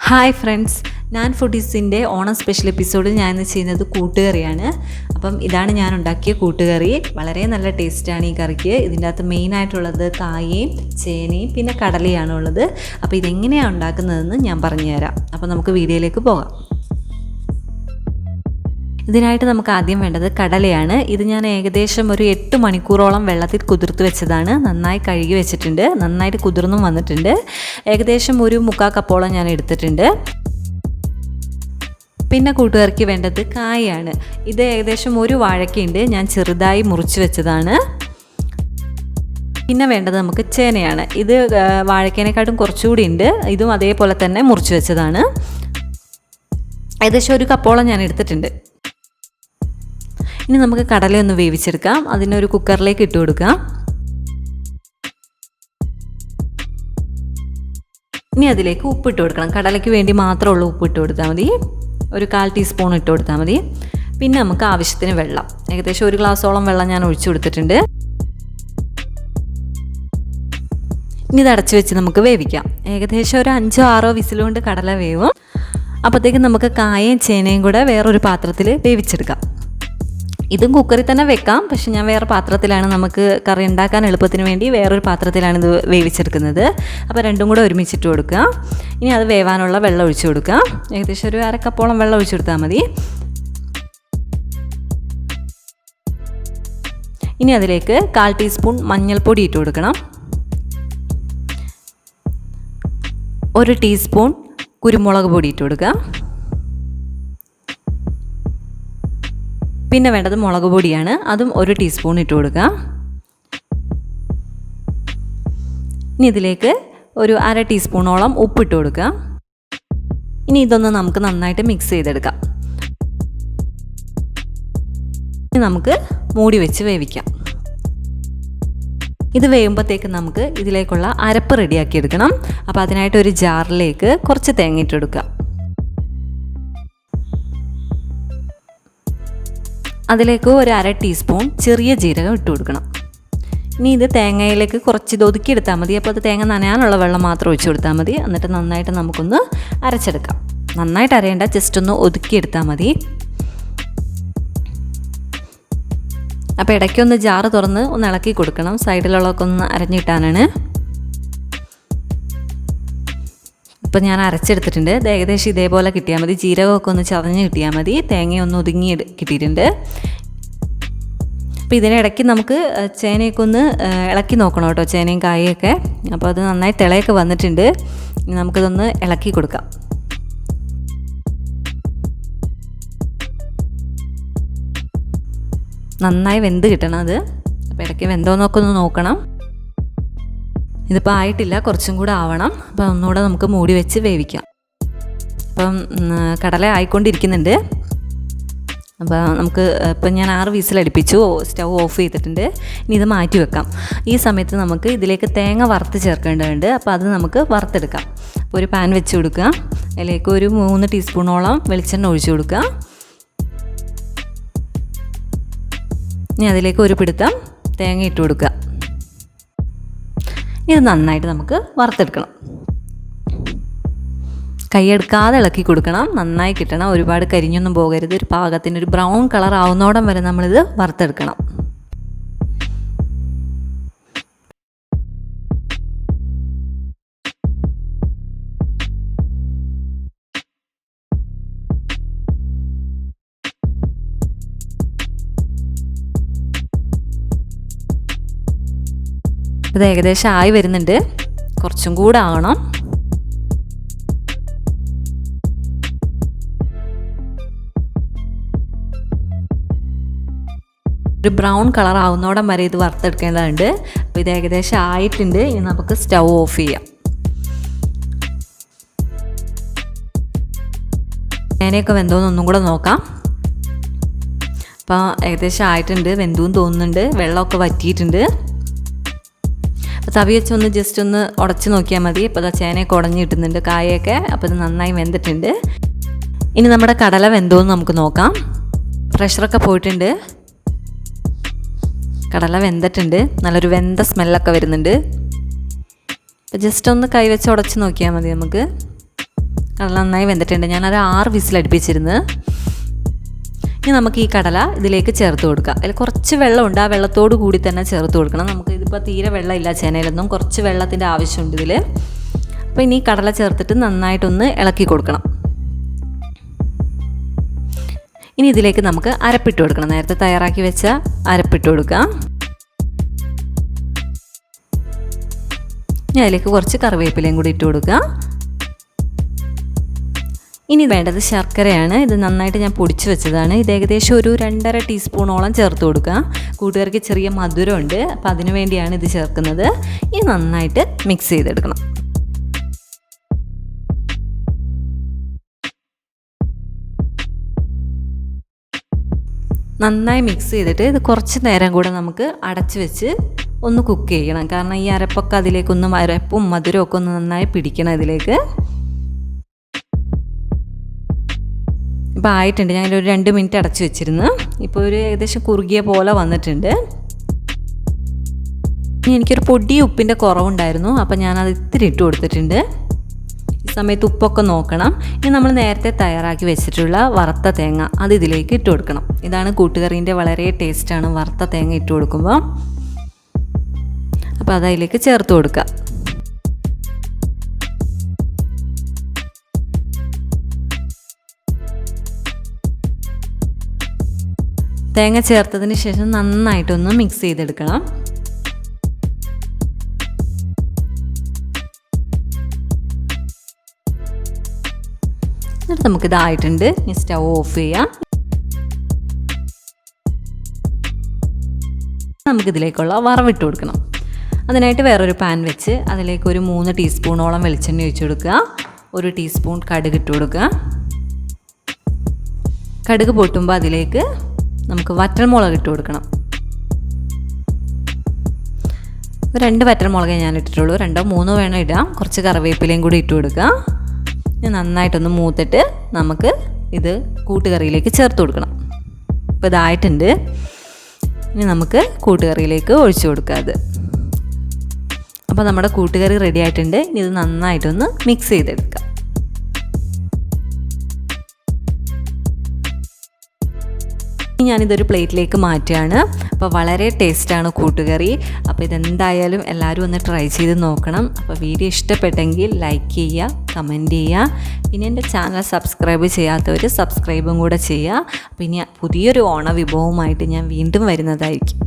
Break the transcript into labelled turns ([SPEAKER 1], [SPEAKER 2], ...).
[SPEAKER 1] Hi friends, ഞാൻ ഫുഡീസിൻ്റെ Onam special എപ്പിസോഡിൽ ഞാൻ ഇന്ന് ചെയ്യുന്നത് കൂട്ടുകറിയാണ്. അപ്പം ഇതാണ് ഞാൻ ഉണ്ടാക്കിയ കൂട്ടുകറി. വളരെ നല്ല ടേസ്റ്റാണ് ഈ കറിക്ക്. ഇതിൻ്റെ അകത്ത് മെയിനായിട്ടുള്ളത് കായയും ചേനയും പിന്നെ കടലയാണ് ഉള്ളത്. അപ്പോൾ ഇതെങ്ങനെയാണ് ഉണ്ടാക്കുന്നതെന്ന് ഞാൻ പറഞ്ഞുതരാം. അപ്പോൾ നമുക്ക് വീഡിയോയിലേക്ക് പോകാം. ഇതിനായിട്ട് നമുക്ക് ആദ്യം വേണ്ടത് കടലയാണ്. ഇത് ഞാൻ ഏകദേശം ഒരു 8 മണിക്കൂറോളം വെള്ളത്തിൽ കുതിർത്ത് വെച്ചതാണ്. നന്നായി കഴുകി വെച്ചിട്ടുണ്ട്, നന്നായിട്ട് കുതിർന്നും വന്നിട്ടുണ്ട്. ഏകദേശം ഒരു 3/4 കപ്പോളം ഞാൻ എടുത്തിട്ടുണ്ട്. പിന്നെ കൂട്ടുകറിക്ക് വേണ്ടത് കായാണ്. ഇത് ഏകദേശം ഒരു വാഴക്കയുണ്ട്, ഞാൻ ചെറുതായി മുറിച്ച് വെച്ചതാണ്. പിന്നെ വേണ്ടത് നമുക്ക് ചേനയാണ്. ഇത് വാഴക്കേനേക്കാട്ടും കുറച്ചുകൂടി ഉണ്ട്. ഇതും അതേപോലെ തന്നെ മുറിച്ച് വെച്ചതാണ്. ഏകദേശം ഒരു കപ്പോളം ഞാൻ എടുത്തിട്ടുണ്ട്. ഇനി നമുക്ക് കടലയൊന്ന് വേവിച്ചെടുക്കാം. അതിനൊരു കുക്കറിലേക്ക് ഇട്ട് കൊടുക്കാം. ഇനി അതിലേക്ക് ഉപ്പിട്ട് കൊടുക്കണം. കടലയ്ക്ക് വേണ്ടി മാത്രമുള്ള ഉപ്പ് ഇട്ട് കൊടുത്താൽ മതി. ഒരു 1/4 ടീസ്പൂൺ ഇട്ട് കൊടുത്താൽ മതി. പിന്നെ നമുക്ക് ആവശ്യത്തിന് വെള്ളം, ഏകദേശം 1 ഗ്ലാസോളം വെള്ളം ഞാൻ ഒഴിച്ചു കൊടുത്തിട്ടുണ്ട്. ഇനി ഇത് അടച്ചു വെച്ച് നമുക്ക് വേവിക്കാം. ഏകദേശം ഒരു 5-6 വിസിലുകൊണ്ട് കടല വേവും. അപ്പോഴത്തേക്കും നമുക്ക് കായയും ചേനയും കൂടെ വേറൊരു പാത്രത്തിൽ വേവിച്ചെടുക്കാം. ഇതും കുക്കറിൽ തന്നെ വെക്കാം, പക്ഷെ ഞാൻ വേറെ പാത്രത്തിലാണ്, നമുക്ക് കറി ഉണ്ടാക്കാൻ എളുപ്പത്തിന് വേണ്ടി വേറൊരു പാത്രത്തിലാണ് ഇത് വേവിച്ചെടുക്കുന്നത്. അപ്പോൾ രണ്ടും കൂടെ ഒരുമിച്ചിട്ട് കൊടുക്കുക. ഇനി അത് വേവാനുള്ള വെള്ളം ഒഴിച്ചു കൊടുക്കുക. ഏകദേശം ഒരു 1/2 കപ്പോളം വെള്ളം ഒഴിച്ചു കൊടുത്താൽ മതി. ഇനി അതിലേക്ക് 1/4 ടീസ്പൂൺ മഞ്ഞൾപ്പൊടി ഇട്ട് കൊടുക്കണം. 1 ടീസ്പൂൺ കുരുമുളക് പൊടി ഇട്ട് കൊടുക്കുക. പിന്നെ വേണ്ടത് മുളക് പൊടിയാണ്, അതും 1 ടീസ്പൂൺ ഇട്ട് കൊടുക്കുക. ഇനി ഇതിലേക്ക് ഒരു 1/2 ടീസ്പൂണോളം ഉപ്പിട്ട് കൊടുക്കുക. ഇനി ഇതൊന്ന് നമുക്ക് നന്നായിട്ട് മിക്സ് ചെയ്തെടുക്കാം. ഇനി നമുക്ക് മൂടി വെച്ച് വേവിക്കാം. ഇത് വേവുമ്പോഴത്തേക്ക് നമുക്ക് ഇതിലേക്കുള്ള അരപ്പ് റെഡിയാക്കി എടുക്കണം. അപ്പോൾ അതിനായിട്ട് ഒരു ജാറിലേക്ക് കുറച്ച് തേങ്ങ ഇട്ട് കൊടുക്കുക. അതിലേക്ക് ഒരു 1/2 ടീസ്പൂൺ ചെറിയ ജീരകം ഇട്ട് കൊടുക്കണം. ഇനി ഇത് തേങ്ങയിലേക്ക് കുറച്ച് ഇത് ഒതുക്കിയെടുത്താൽ മതി. അപ്പോൾ അത് തേങ്ങ നനയാനുള്ള വെള്ളം മാത്രം ഒഴിച്ചു കൊടുത്താൽ മതി. എന്നിട്ട് നന്നായിട്ട് നമുക്കൊന്ന് അരച്ചെടുക്കാം. നന്നായിട്ട് അരയേണ്ട, ജസ്റ്റ് ഒന്ന് ഒതുക്കിയെടുത്താൽ മതി. അപ്പോൾ ഇടയ്ക്കൊന്ന് ജാറ് തുറന്ന് ഒന്ന് ഇളക്കി കൊടുക്കണം. സൈഡിലുള്ളതൊക്കെ ഒന്ന് അരഞ്ഞിട്ടാനാണ്. ഇപ്പോൾ ഞാൻ അരച്ചെടുത്തിട്ടുണ്ട്. ഇത് ഏകദേശം ഇതേപോലെ കിട്ടിയാൽ മതി. ജീരകമൊക്കെ ഒന്ന് ചതഞ്ഞ് കിട്ടിയാൽ മതി. തേങ്ങയൊന്ന് ഒതുങ്ങി കിട്ടിയിട്ടുണ്ട്. അപ്പോൾ ഇതിനിടയ്ക്ക് നമുക്ക് ചേനയൊക്കെ ഒന്ന് ഇളക്കി നോക്കണം കേട്ടോ, ചേനയും കായൊക്കെ. അപ്പോൾ അത് നന്നായി തിളയൊക്കെ വന്നിട്ടുണ്ട്. ഇനി നമുക്കിതൊന്ന് ഇളക്കി കൊടുക്കാം. നന്നായി വെന്ത് കിട്ടണം അത്. അപ്പോൾ ഇടയ്ക്ക് വെന്തോന്നൊക്കെ ഒന്ന് നോക്കണം. ഇതിപ്പോൾ ആയിട്ടില്ല, കുറച്ചും കൂടെ ആവണം. അപ്പോൾ ഒന്നുകൂടെ നമുക്ക് മൂടി വെച്ച് വേവിക്കാം. അപ്പം കടല ആയിക്കൊണ്ടിരിക്കുന്നുണ്ട്. അപ്പോൾ നമുക്ക് ഇപ്പം ഞാൻ 6 വിസിലടുപ്പിച്ചു. സ്റ്റൗ ഓഫ് ചെയ്തിട്ടുണ്ട്. ഇനി ഇത് മാറ്റി വെക്കാം. ഈ സമയത്ത് നമുക്ക് ഇതിലേക്ക് തേങ്ങ വറുത്ത് ചേർക്കേണ്ടതുണ്ട്. അപ്പോൾ അത് നമുക്ക് വറുത്തെടുക്കാം. അപ്പോൾ ഒരു പാൻ വെച്ച് കൊടുക്കുക. അതിലേക്ക് ഒരു 3 ടീസ്പൂണോളം വെളിച്ചെണ്ണ ഒഴിച്ചു കൊടുക്കുക. ഇനി അതിലേക്ക് ഒരു പിടുത്തം തേങ്ങ ഇട്ട് കൊടുക്കുക. ഇത് നന്നായിട്ട് നമുക്ക് വറുത്തെടുക്കണം. കൈയെടുക്കാതെ ഇളക്കി കൊടുക്കണം. നന്നായി കിട്ടണം, ഒരുപാട് കരിഞ്ഞൊന്നും പോകരുത്. ഒരു പാകത്തിന് ഒരു ബ്രൗൺ കളർ ആവുന്നോടം വരെ നമ്മളിത് വറുത്തെടുക്കണം. ഇത് ഏകദേശം ആയി വരുന്നുണ്ട്, കുറച്ചും കൂടെ ആവണം. ഒരു ബ്രൗൺ കളർ ആവുന്നോടം വരെ ഇത് വറുത്തെടുക്കേണ്ടതുണ്ട്. അപ്പോൾ ഇത് ഏകദേശം ആയിട്ടുണ്ട്. ഇനി നമുക്ക് സ്റ്റൗ ഓഫ് ചെയ്യാം. ചേനയൊക്കെ വെന്തോന്ന് ഒന്നും കൂടെ നോക്കാം. അപ്പോൾ ഏകദേശം ആയിട്ടുണ്ട്, വെന്തോന്ന് തോന്നുന്നുണ്ട്. വെള്ളമൊക്കെ വറ്റിയിട്ടുണ്ട്. തവി വെച്ചൊന്ന് ജസ്റ്റ് ഒന്ന് ഉടച്ച് നോക്കിയാൽ മതി. ഇപ്പോൾ ചേനയൊക്കെ ഉടഞ്ഞ് കിട്ടുന്നുണ്ട്, കായൊക്കെ. അപ്പോൾ ഇത് നന്നായി വെന്തിട്ടുണ്ട്. ഇനി നമ്മുടെ കടല വെന്തോന്ന് നമുക്ക് നോക്കാം. പ്രഷറൊക്കെ പോയിട്ടുണ്ട്, കടല വെന്തിട്ടുണ്ട്. നല്ലൊരു വെന്ത സ്മെല്ലൊക്കെ വരുന്നുണ്ട്. ജസ്റ്റ് ഒന്ന് കൈ വെച്ച് ഉടച്ച് നോക്കിയാൽ മതി നമുക്ക്. കടല നന്നായി വെന്തിട്ടുണ്ട്. ഞാനൊരു 6 വിസിലടുപ്പിച്ചിരുന്നു. ഇനി നമുക്ക് ഈ കടല ഇതിലേക്ക് ചേർത്ത് കൊടുക്കാം. അതിൽ കുറച്ച് വെള്ളമുണ്ട്, ആ വെള്ളത്തോട് കൂടി തന്നെ ചേർത്ത് കൊടുക്കണം. നമുക്ക് ഇതിപ്പോൾ തീരെ വെള്ളമില്ല ചേനയിലൊന്നും, കുറച്ച് വെള്ളത്തിൻ്റെ ആവശ്യമുണ്ട് ഇതിൽ. അപ്പോൾ ഇനി കടല ചേർത്തിട്ട് നന്നായിട്ടൊന്ന് ഇളക്കി കൊടുക്കണം. ഇനി ഇതിലേക്ക് നമുക്ക് അരപ്പിട്ട് കൊടുക്കണം. നേരത്തെ തയ്യാറാക്കി വെച്ച അരപ്പിട്ട് കൊടുക്കാം. ഇനി അതിലേക്ക് കുറച്ച് കറിവേപ്പിലയും കൂടി ഇട്ട് കൊടുക്കുക. ഇനി വേണ്ടത് ശർക്കരയാണ്. ഇത് നന്നായിട്ട് ഞാൻ പൊടിച്ച് വെച്ചതാണ്. ഇത് ഏകദേശം ഒരു 2.5 ടീസ്പൂണോളം ചേർത്ത് കൊടുക്കുക. കൂട്ടുകാർക്ക് ചെറിയ മധുരമുണ്ട്, അപ്പോൾ അതിനു വേണ്ടിയാണ് ഇത് ചേർക്കുന്നത്. ഇനി നന്നായിട്ട് മിക്സ് ചെയ്തെടുക്കണം. നന്നായി മിക്സ് ചെയ്തിട്ട് ഇത് കുറച്ച് നേരം കൂടെ നമുക്ക് അടച്ച് വെച്ച് ഒന്ന് കുക്ക് ചെയ്യണം. കാരണം ഈ അരപ്പൊക്കെ അതിലേക്കൊന്നും, അരപ്പും മധുരവും ഒക്കെ ഒന്ന് നന്നായി പിടിക്കണം ഇതിലേക്ക്. ഇപ്പോൾ ആയിട്ടുണ്ട്. ഞാനൊരു 2 മിനിറ്റ് അടച്ച് വെച്ചിരുന്നു. ഇപ്പോൾ ഒരു ഏകദേശം കുറുകിയ പോലെ വന്നിട്ടുണ്ട്. എനിക്കൊരു പൊടി ഉപ്പിൻ്റെ കുറവുണ്ടായിരുന്നു, അപ്പോൾ ഞാനത് ഇത്തിരി ഇട്ട് കൊടുത്തിട്ടുണ്ട്. ഈ സമയത്ത് ഉപ്പൊക്കെ നോക്കണം. ഇനി നമ്മൾ നേരത്തെ തയ്യാറാക്കി വെച്ചിട്ടുള്ള വറുത്ത തേങ്ങ അത് ഇതിലേക്ക് ഇട്ട് കൊടുക്കണം. ഇതാണ് കൂട്ടുകറീൻ്റെ വളരെ ടേസ്റ്റാണ് വറുത്ത തേങ്ങ ഇട്ട് കൊടുക്കുമ്പോൾ. അപ്പോൾ അതതിലേക്ക് ചേർത്ത് കൊടുക്കുക. തേങ്ങ ചേർത്തതിന് ശേഷം നന്നായിട്ടൊന്ന് മിക്സ് ചെയ്തെടുക്കണം. എന്നിട്ട് നമുക്കിതായിട്ടുണ്ട്. ഇനി സ്റ്റൗ ഓഫ് ചെയ്യാം. നമുക്കിതിലേക്കുള്ള വറവിട്ട് കൊടുക്കണം. അതിനായിട്ട് വേറൊരു പാൻ വെച്ച് അതിലേക്ക് ഒരു 3 ടീസ്പൂണോളം വെളിച്ചെണ്ണ ഒഴിച്ച് കൊടുക്കുക. 1 ടീസ്പൂൺ കടുക് ഇട്ട് കൊടുക്കുക. കടുക് പൊട്ടുമ്പോൾ അതിലേക്ക് നമുക്ക് വറ്റൽമുളക് ഇട്ട് കൊടുക്കണം. 2 വറ്റൽമുളകേ ഞാൻ ഇട്ടിട്ടുള്ളൂ, 2 3 വേണം ഇടാം. കുറച്ച് കറിവേപ്പിലയും കൂടി ഇട്ട് കൊടുക്കുക. നന്നായിട്ടൊന്ന് മൂത്തിട്ട് നമുക്ക് ഇത് കൂട്ടുകറിയിലേക്ക് ചേർത്ത് കൊടുക്കണം. ഇപ്പോൾ ഇതായിട്ടുണ്ട്. ഇനി നമുക്ക് കൂട്ടുകറിയിലേക്ക് ഒഴിച്ചു കൊടുക്കാം അത്. അപ്പോൾ നമ്മുടെ കൂട്ടുകറി റെഡി ആയിട്ടുണ്ട്. ഇനി ഇത് നന്നായിട്ടൊന്ന് മിക്സ് ചെയ്തെടുക്കാം. ഞാനിതൊരു പ്ലേറ്റിലേക്ക് മാറ്റുകയാണ്. അപ്പോൾ വളരെ ടേസ്റ്റാണ് കൂട്ടുകറി. അപ്പോൾ ഇതെന്തായാലും എല്ലാവരും ഒന്ന് ട്രൈ ചെയ്ത് നോക്കണം. അപ്പോൾ വീഡിയോ ഇഷ്ടപ്പെട്ടെങ്കിൽ ലൈക്ക് ചെയ്യുക, കമൻറ്റ് ചെയ്യുക. പിന്നെ എൻ്റെ ചാനൽ സബ്സ്ക്രൈബ് ചെയ്യാത്തവർ സബ്സ്ക്രൈബും കൂടെ ചെയ്യുക. പിന്നെ പുതിയൊരു ഓണ വിഭവമായിട്ട് ഞാൻ വീണ്ടും വരുന്നതായിരിക്കും.